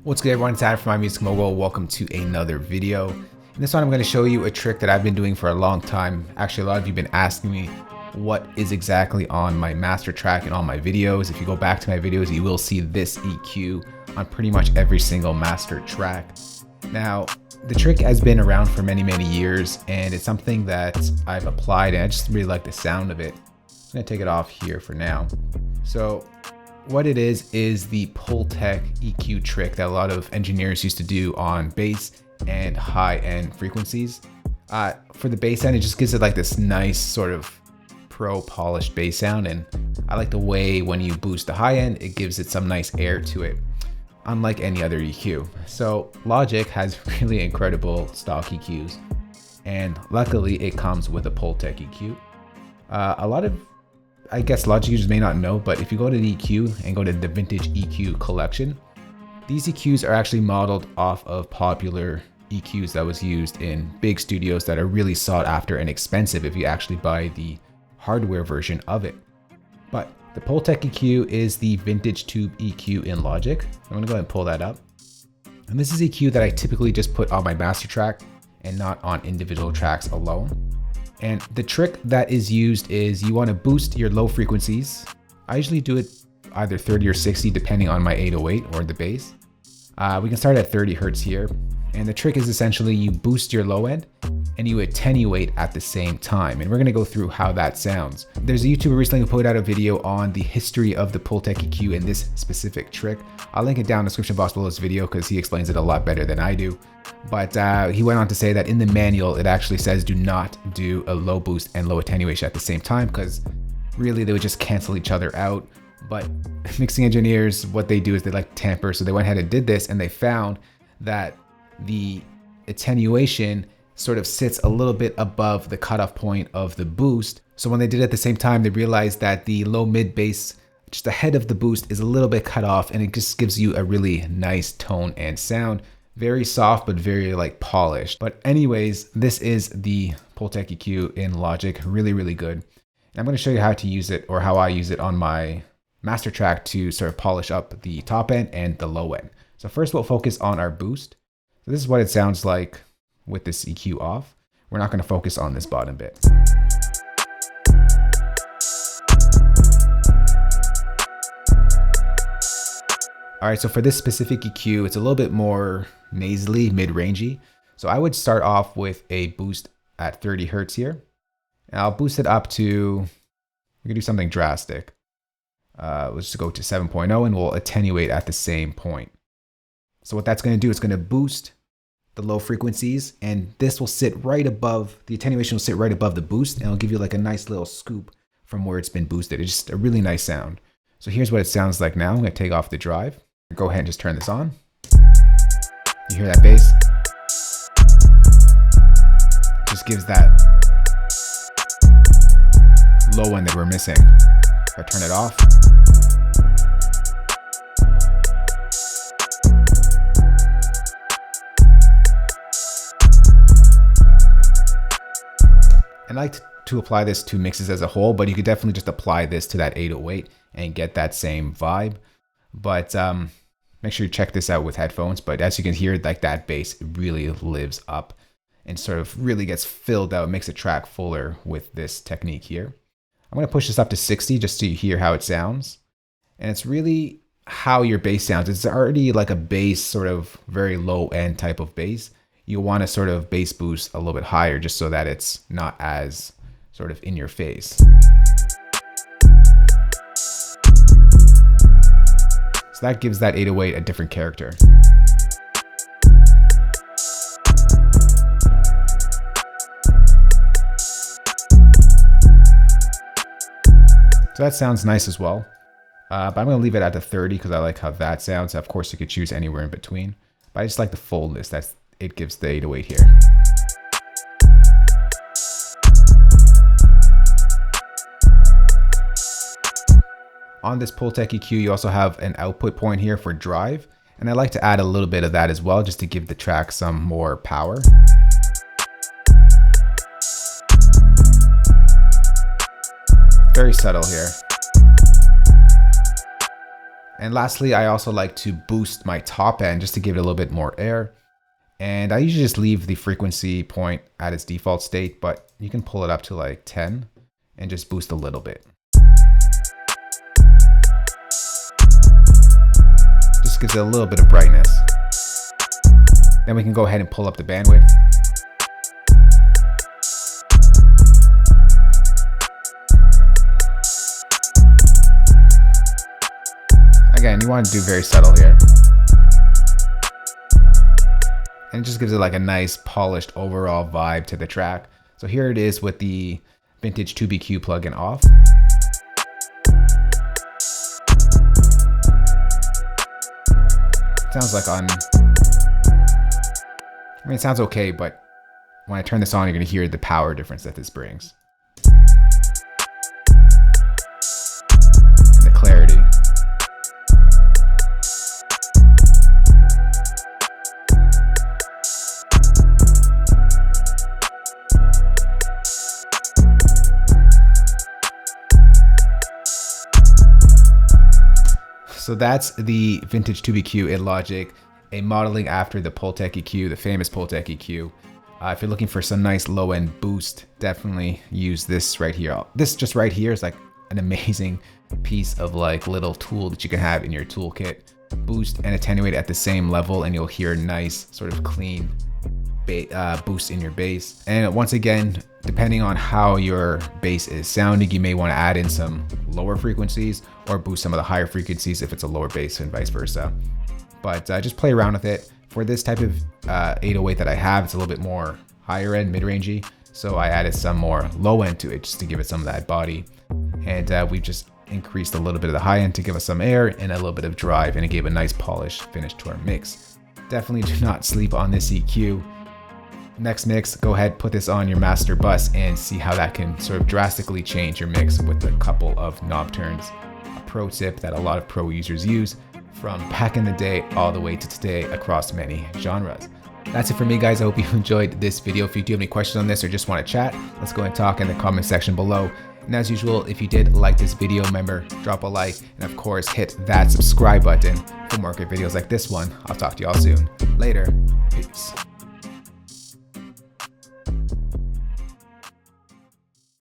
What's good everyone, it's Adam from imamusicmogul. Welcome to another video. In this one I'm going to show you a trick that I've been doing for a long time. Actually, a lot of you have been asking me what is exactly on my master track in all my videos. If you go back to my videos, you will see this EQ on pretty much every single master track. Now, the trick has been around for many years, and it's something that I've applied and I just really like the sound of it. I'm going to take it off here for now. So what it is the Pultec EQ trick that a lot of engineers used to do on bass and high-end frequencies. For the bass end, it just gives it like this nice sort of pro polished bass sound, and I like the way when you boost the high end, it gives it some nice air to it, unlike any other EQ. So Logic has really incredible stock EQs, and luckily it comes with a Pultec EQ. A lot of, I guess, Logic users may not know, but if you go to the EQ and go to the vintage EQ collection, these EQs are actually modeled off of popular EQs that was used in big studios that are really sought after and expensive if you actually buy the hardware version of it. But the Pultec EQ is the vintage tube EQ in Logic. I'm gonna go ahead and pull that up. And this is EQ that I typically just put on my master track and not on individual tracks alone. And the trick that is used is you want to boost your low frequencies. I usually do it either 30 or 60 depending on my 808 or the bass. We can start at 30 Hertz here. And the trick is essentially you boost your low end and you attenuate at the same time. And we're going to go through how that sounds. There's a YouTuber recently who put out a video on the history of the Pultec EQ and this specific trick. I'll link it down in the description box below this video because he explains it a lot better than I do. But he went on to say that in the manual, it actually says do not do a low boost and low attenuation at the same time, because really they would just cancel each other out. But mixing engineers, what they do is they like to tamper. So they went ahead and did this, and they found that the attenuation sort of sits a little bit above the cutoff point of the boost. So when they did it at the same time, they realized that the low mid bass just ahead of the boost is a little bit cut off, and it just gives you a really nice tone and sound. Very soft, but very like polished. But anyways, this is the Pultec EQ in Logic. Really good. And I'm going to show you how to use it, or how I use it on my master track to sort of polish up the top end and the low end. So first we'll focus on our boost. So this is what it sounds like with this EQ off. We're not going to focus on this bottom bit. All right, so for this specific EQ, it's a little bit more nasally, mid-rangey. So I would start off with a boost at 30 Hertz here. And I'll boost it up to, we can do something drastic. Let's just go to 7.0 and we'll attenuate at the same point. So what that's going to do is going to boost the low frequencies, and this will sit right above, the attenuation will sit right above the boost, and it'll give you like a nice little scoop from where it's been boosted. It's just a really nice sound. So here's what it sounds like now. I'm going to take off the drive. Go ahead and just turn this on. You hear that bass? Just gives that low end that we're missing. If I turn it off. I like to apply this to mixes as a whole, but you could definitely just apply this to that 808 and get that same vibe. But make sure you check this out with headphones. But as you can hear, like that bass really lives up and sort of really gets filled out, makes the track fuller with this technique here. I'm going to push this up to 60 just so you hear how it sounds. And it's really how your bass sounds. It's already like a bass, sort of very low end type of bass. You want to sort of bass boost a little bit higher just so that it's not as sort of in your face. So that gives that 808 a different character. So that sounds nice as well. But I'm going to leave it at the 30 because I like how that sounds. Of course, you could choose anywhere in between. But I just like the fullness that it gives the 808 here. On this Pultec EQ, you also have an output point here for drive. And I like to add a little bit of that as well, just to give the track some more power. Very subtle here. And lastly, I also like to boost my top end just to give it a little bit more air. And I usually just leave the frequency point at its default state, but you can pull it up to like 10 and just boost a little bit. Just gives it a little bit of brightness. Then we can go ahead and pull up the bandwidth. Again, you want to do very subtle here. And it just gives it like a nice polished overall vibe to the track. So here it is with the vintage 2BQ plugin off. Sounds like it sounds okay, but when I turn this on, you're going to hear the power difference that this brings. And the clarity. So that's the vintage 2BQ in Logic, a modeling after the Pultec EQ, the famous Pultec EQ. If you're looking for some nice low-end boost, definitely use this right here. This just right here is like an amazing piece of like little tool that you can have in your toolkit. Boost and attenuate at the same level, and you'll hear a nice sort of clean boost in your bass. And once again, depending on how your bass is sounding, you may want to add in some lower frequencies or boost some of the higher frequencies if it's a lower bass and vice versa. But just play around with it. For this type of 808 that I have, it's a little bit more higher end, mid-rangey. So I added some more low end to it just to give it some of that body. And we've just increased a little bit of the high end to give us some air and a little bit of drive, and it gave a nice polished finish to our mix. Definitely do not sleep on this EQ. Next mix, go ahead, put this on your master bus and see how that can sort of drastically change your mix with a couple of knob turns. A pro tip that a lot of pro users use from back in the day all the way to today across many genres. That's it for me, guys. I hope you enjoyed this video. If you do have any questions on this or just want to chat, let's go and talk in the comment section below. And as usual, if you did like this video, remember, drop a like, and of course, hit that subscribe button for more great videos like this one. I'll talk to y'all soon. Later. Peace.